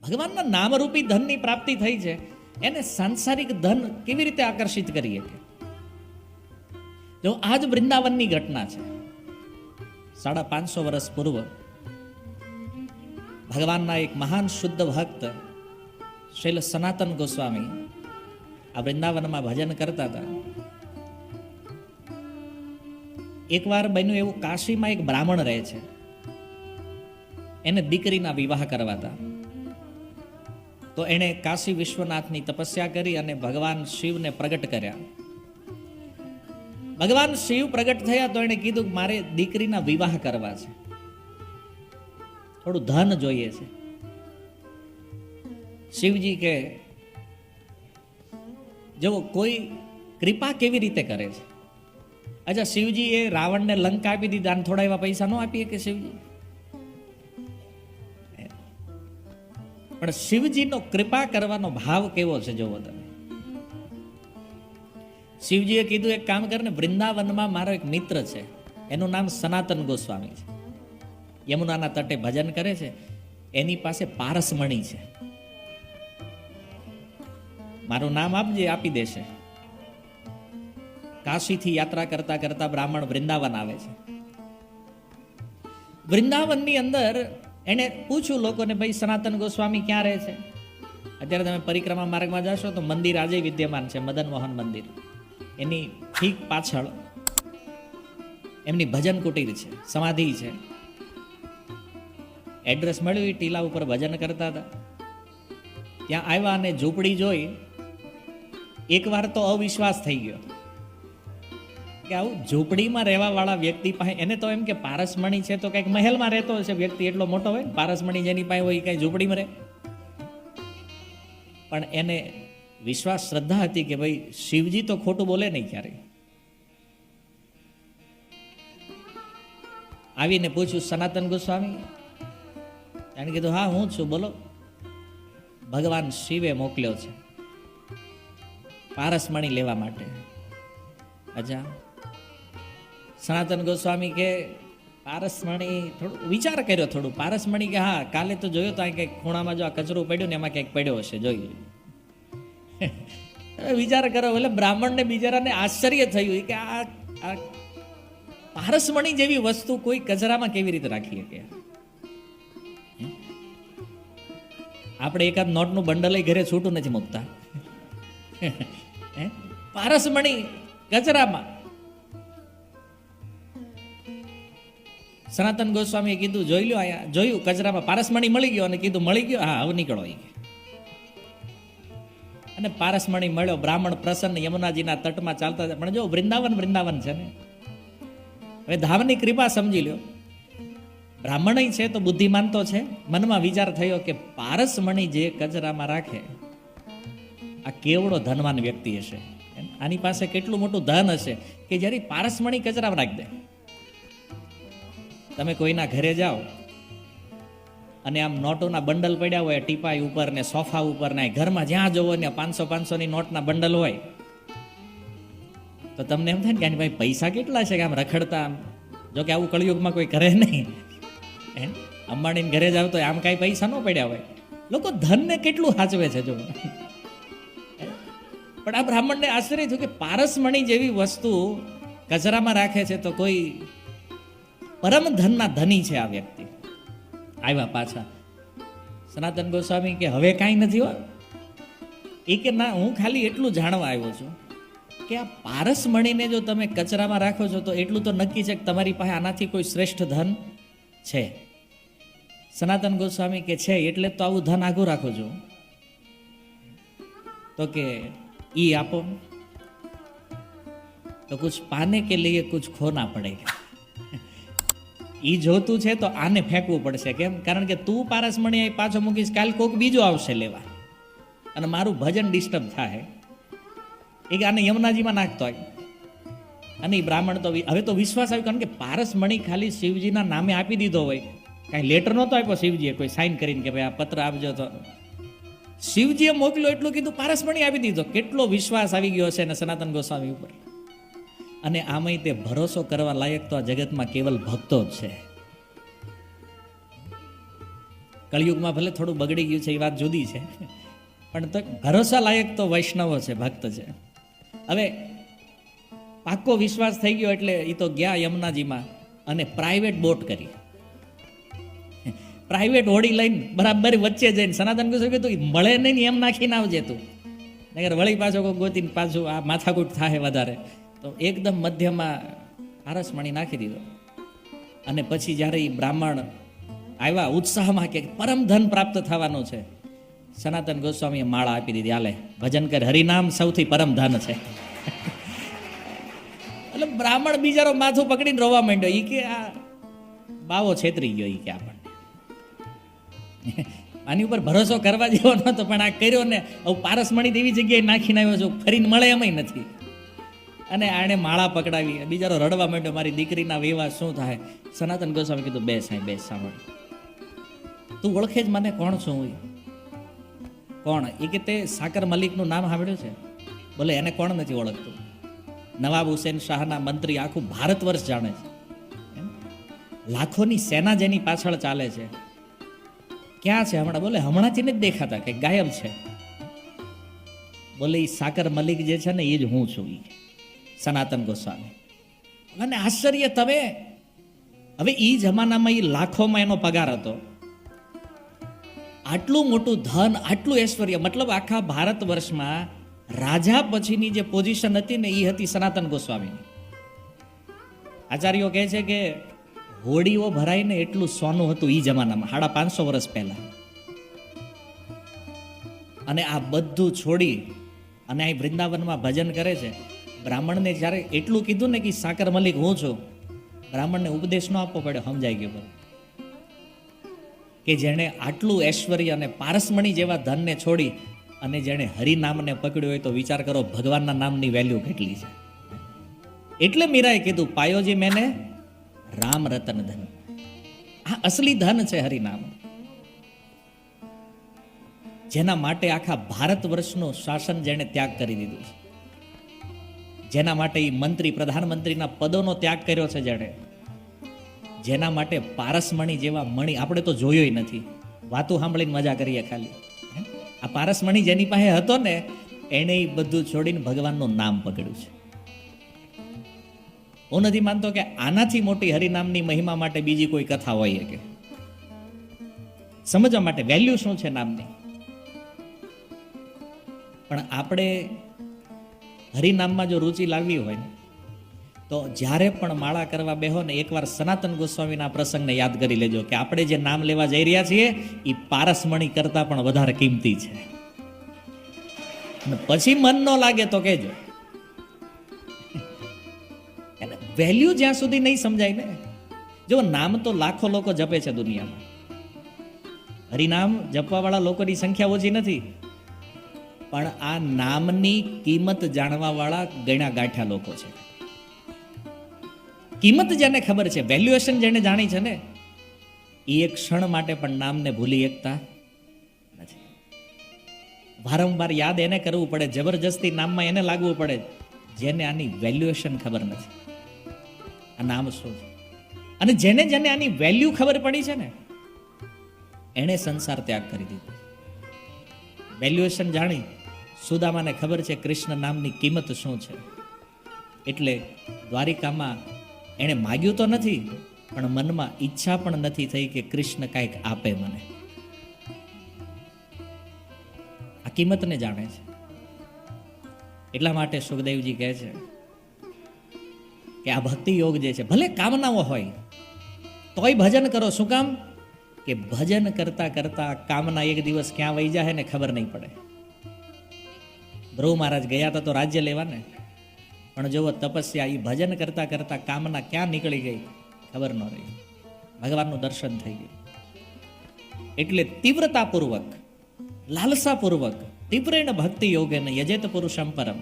ભગવાનના નામરૂપી ધનની પ્રાપ્તિ થઈ છે, એને સાંસારિક ધન કેવી રીતે આકર્ષિત કરી શકે? જો આ જ વૃંદાવનની ઘટના છે. 550 વર્ષ પૂર્વ ભગવાનના એક મહાન શુદ્ધ ભક્ત શૈલ સનાતન ગોસ્વામી આ વૃંદાવનમાં ભજન કરતા હતા. એકવાર બન્યું એવું, કાશીમાં એક બ્રાહ્મણ રહે છે, એને દીકરીના વિવાહ કરવા હતા. તો એણે કાશી વિશ્વનાથની તપસ્યા કરી અને ભગવાન શિવને પ્રગટ કર્યા. ભગવાન શિવ પ્રગટ થયા તો એણે કીધું કે મારે દીકરીના વિવાહ કરવા છે, થોડું ધન જોઈએ છે. શિવજી કે જો કોઈ કૃપા કેવી રીતે કરે છે. અચ્છા, શિવજી એ રાવણને લંકા આપી દીધા અને થોડા એવા પૈસા ન આપીએ કે શિવજી? પણ શિવજીનો કૃપા કરવાનો ભાવ કેવો છે જોવો તમે. શિવજીએ કીધું એક કામ કર ને, વૃંદાવનમાં મારો એક મિત્ર છે, એનું નામ સનાતન ગોસ્વામી છે, યમુનાના તટે ભજન કરે છે, એની પાસે પારસમણી છે, મારું નામ આપજે, આપી દેશે. કાશીથી યાત્રા કરતા કરતા બ્રાહ્મણ વૃંદાવન આવે છે. વૃંદાવનની અંદર એને પૂછ્યું લોકોને, ભાઈ સનાતન ગોસ્વામી ક્યાં રહે છે? અત્યારે તમે પરિક્રમા માર્ગમાં જશો તો મંદિર આજે વિદ્યમાન છે, મદન મોહન મંદિર. એની ઠીક પાછળ એમની ભજન કુટીર છે, સમાધિ છે. એડ્રેસ મળ્યું, એ ટીલા ઉપર ભજન કરતા હતા. ત્યાં આવ્યા અને ઝૂંપડી જોઈ. એકવાર તો અવિશ્વાસ થઈ ગયો કે આવું ઝૂંપડીમાં રહેવા વાળા વ્યક્તિ પાસે, એને તો એમ કે પારસમણી છે તો કંઈક મહેલમાં રહેતો હશે વ્યક્તિ, એટલો મોટો હોય. પારસમણી જેની પાસે હોય કઈ ઝૂંપડીમાં રહે? પણ એને વિશ્વાસ, શ્રદ્ધા હતી કે ભાઈ શિવજી તો ખોટું બોલે નહીં ક્યારેય. આવીને પૂછ્યું, સનાતન ગોસ્વામી? એને કીધું, હા હું છું, બોલો. ભગવાન શિવે મોકલ્યો છે પારસમણી લેવા માટે. અચ્છા. સનાતન ગોસ્વામી કે પારસમણી, થોડું વિચાર કર્યો થોડું. પારસમણી કે હા, કાલે તો જોયો તો કંઈક ખૂણામાં જો આ કચરો પડ્યો ને એમાં કંઈક પડ્યો હશે, જોયું. વિચાર કરો. એટલે બ્રાહ્મણને બિચારાને આશ્ચર્ય થયું કે આ પારસમણી જેવી વસ્તુ કોઈ કચરામાં કેવી રીતે રાખી શકે? આપણે એકાદ નોટનું બંડલ ઘરે છૂટું નથી મૂકતા, પારસમણી કચરામાં. સનાતન ગોસ્વામીએ કીધું, જોઈ લો, અહીંયા જોયું કચરામાં પારસમણી મળી ગયો. અને કીધું, મળી ગયો? હા, હવે નીકળો. અને પારસમણી મળ્યો. બ્રાહ્મણ પ્રસન્ન યમુનાજીના તટમાં ચાલતા હતા. પણ જો વૃંદાવન વૃંદાવન છે ને, હવે ધામની કૃપા સમજી લ્યો. બ્રાહ્મણ છે તો બુદ્ધિમાન તો છે. મનમાં વિચાર થયો કે પારસમણી જે કચરામાં રાખે, આ કેવડો ધનવાન વ્યક્તિ હશે, આની પાસે કેટલું મોટું ધન હશે કે જ્યારે પારસમણી કચરામાં રાખી દે. તમે કોઈના ઘરે જાઓ અને આમ નોટોના બંડલ પડ્યા હોય ટીપાઈ ઉપર ને સોફા ઉપર ને, ઘરમાં જ્યાં જોવો ને 500-500ની નોટના બંડલ હોય, તો તમને એમ થાય ને કે ભાઈ પૈસા કેટલા છે કે આમ રખડતા. જો કે આવું કળિયુગમાં કોઈ કરે નહીં. અંબાણીને ઘરે જાવ તો આમ કાંઈ પૈસા ન પડ્યા હોય. લોકો ધનને કેટલું સાચવે છે જો. પણ આ બ્રાહ્મણને આશ્ચર્ય થયું કે પારસમણી જેવી વસ્તુ કચરામાં રાખે છે તો કોઈ પરમ ધનના ધની છે આ વ્યક્તિ. આવ્યા પાછા. સનાતન ગોસ્વામી કે હવે કાંઈ નથી હો. એ કે ના, હું ખાલી એટલું જાણવા આવ્યો છું કે આ પારસમણીને જો તમે કચરામાં રાખો છો તો એટલું તો નક્કી છે કે તમારી પાસે આનાથી કોઈ શ્રેષ્ઠ ધન છે. સનાતન ગોસ્વામી કે છે, એટલે તો આવું ધન આઘું રાખો છો. તો કે ઈ આપો. તો કુછ પાને કે લીએ કુછ ખોના પડેગા. ઈ જોતું છે તો આને ફેંકવું પડશે. કેમ? કારણ કે તું પારસમણી પાછો મૂકીશ, કાલ કોક બીજો આવશે લેવા અને મારું ભજન ડિસ્ટર્બ થાય. એ કે આને યમુનાજીમાં નાખતો હોય. અને એ બ્રાહ્મણ તો હવે તો વિશ્વાસ આવ્યો, કારણ કે પારસમણી ખાલી શિવજીના નામે આપી દીધો હોય, કાંઈ લેટર નહોતો આપ્યો શિવજીએ કોઈ સાઇન કરીને કે ભાઈ આ પત્ર આપજો. તો શિવજીએ મોકલ્યો એટલું કીધું, પારસમણી આપી દીધો. કેટલો વિશ્વાસ આવી ગયો છે ને સનાતન ગોસ્વામી ઉપર. અને આમાંય તે ભરોસો કરવા લાયક તો આ જગતમાં કેવલ ભક્તો જ છે. કળિયુગમાં ભલે થોડું બગડી ગયું છે એ વાત જુદી છે, પણ તો ભરોસા લાયક તો વૈષ્ણવો છે, ભક્ત છે. હવે પાક્કો વિશ્વાસ થઈ ગયો એટલે એ તો ગયા યમુનાજીમાં અને પ્રાઇવેટ બોટ કરી, પ્રાઇવેટ હોડી લઈને બરાબર વચ્ચે જઈને સનાતન ગોસ્વામી કીધું મળે નહીં એમ નાખીને આવજે તું, નગર વળી પાછો કોઈ ગોતીને પાછું આ માથાકૂટ થાય વધારે. તો એકદમ મધ્યમાં પારસમણી નાખી દીધો. અને પછી જ્યારે એ બ્રાહ્મણ આવ્યા ઉત્સાહમાં કે પરમ ધન પ્રાપ્ત થવાનું છે, સનાતન ગોસ્વામીએ માળા આપી દીધી, હાલે ભજન કર, હરિનામ સૌથી પરમ ધન છે. એટલે બ્રાહ્મણ બિચારો માથું પકડીને રોવા માંડ્યો. એ કે આ બાવો છેતરી ગયો, એ કે આપણને આની ઉપર ભરોસો કરવા જેવો નતો, પણ આ કર્યો ને હવે પારસમણી એવી જગ્યાએ નાખીને આવ્યો છું, ફરીને મળે એમય નથી. અને આણે માળા પકડાવી, બિચારો રડવા માંડ્યો, મારી દીકરીના વિવાહ શું થાય. સનાતન ગોસ્વામી કીધું બેસ સાંઈ બેસ, સાંભળ, તું ઓળખે જ મને કોણ છું હું? કોણ? એ કે તે સાકર મલિકનું નામ સાંભળ્યું છે? બોલે એને કોણ નથી ઓળખતું? નવાબ હુસેન શાહના મંત્રી આખું ભારત વર્ષ જાણે છે, લાખોની સેના જેની પાછળ ચાલે છે. ક્યાં છે હમણાં? બોલે હમણાંથી નથી દેખાતા, કે ગાયબ છે. બોલે એ સાકર મલિક જે છે ને એ જ હું છું, સનાતન ગોસ્વામી. અને આશ્ચર્ય તમે, હવે એ જમાનામાં એ લાખોમાં એનો પગાર હતો, આટલું મોટું ધન, આટલું ઐશ્વર્ય, મતલબ આખા ભારત વર્ષમાં રાજા પછીની જે પોઝિશન હતી ને એ હતી સનાતન ગોસ્વામીની. આચાર્યો કહે છે કે હોડીઓ ભરાઈને એટલું સોનું હતું એ જમાનામાં, 550 વર્ષ પહેલા. અને આ બધું છોડી અને અહીં વૃંદાવનમાં ભજન કરે છે. બ્રાહ્મણને જ્યારે એટલું કીધું ને કે સાકર મલિક હું છું, બ્રાહ્મણને ઉપદેશ ન આપવો પડ્યો, સમજાઈ ગયો કે જેણે આટલું ઐશ્વર્ય અને પારસમણી જેવા ધનને છોડી અને જેણે હરિનામને પકડ્યું હોય તો વિચાર કરો ભગવાનના નામની વેલ્યુ કેટલી છે. એટલે મીરાએ કીધું પાયોજી મેને રામ રતન ધન. આ અસલી ધન છે હરિનામ, જેના માટે આખા ભારત વર્ષનું શાસન જેણે ત્યાગ કરી દીધું છે, જેના માટે એ મંત્રી પ્રધાનમંત્રીના પદોનો ત્યાગ કર્યો છે, જેના માટે પારસમણી જેવા મણી આપણે તો જોયો નથી, વાતો સાંભળીને મજા કરીએ ખાલી. આ પારસમણી જેની પાસે હતો ને એને બધું છોડીને ભગવાનનું નામ પકડ્યું છે. હું નથી માનતો કે આનાથી મોટી હરિનામની મહિમા માટે બીજી કોઈ કથા હોય કે સમજવા માટે વેલ્યુ શું છે નામની. પણ આપણે હરિનામમાં જો રુચિ લાવવી હોય ને તો જ્યારે પણ માળા કરવા બેહો ને એકવાર સનાતન ગોસ્વામીના પ્રસંગને યાદ કરી લેજો કે આપણે જે નામ લેવા જઈ રહ્યા છીએ એ પારસમણી કરતા પણ વધારે કિંમતી છે. પછી મન ન લાગે તો કહેજો. વેલ્યુ જ્યાં સુધી નહીં સમજાય ને, જો નામ તો લાખો લોકો જપે છે દુનિયામાં, હરિનામ જપવા વાળા લોકોની સંખ્યા ઓછી નથી, પણ આ નામની કિંમત જાણવા વાળા ગણ્યા ગાંઠ્યા લોકો છે. કિંમત જેને ખબર છે, વેલ્યુએશન જેને જાણી છે ને, એ એક ક્ષણ માટે પણ નામને ભૂલી શકતા નથી. વારંવાર યાદ એને કરવું પડે, જબરજસ્તી નામમાં એને લાગવું પડે જેને આની વેલ્યુએશન ખબર નથી, આ નામ શું છે. અને જેને જેને આની વેલ્યુ ખબર પડી છે ને એણે સંસાર ત્યાગ કરી દીધો. વેલ્યુએશન જાણી સુદામાને ખબર છે કૃષ્ણ નામની કિંમત શું છે, એટલે દ્વારિકામાં એણે માગ્યું તો નથી પણ મનમાં ઈચ્છા પણ નથી થઈ કે કૃષ્ણ કાંઈક આપે મને. આ કિંમતને જાણે છે. એટલા માટે સુખદેવજી કહે છે કે આ ભક્તિ યોગ જે છે, ભલે કામનાઓ હોય તોય ભજન કરો. શું કામ? કે ભજન કરતા કરતા કામના એક દિવસ ક્યાં વહી જાય ને ખબર નહીં પડે. ધ્રુવ મહારાજ ગયા હતા તો રાજ્ય લેવાને, પણ જો તપસ્યા એ ભજન કરતા કરતા કામના ક્યાં નીકળી ગઈ ખબર ન રહી, ભગવાનનું દર્શન થઈ ગયું. એટલે તીવ્રતાપૂર્વક, લાલસાપૂર્વક, તીવ્રેણ ભક્તિ યોગેન યજેત પુરુષમ પરમ,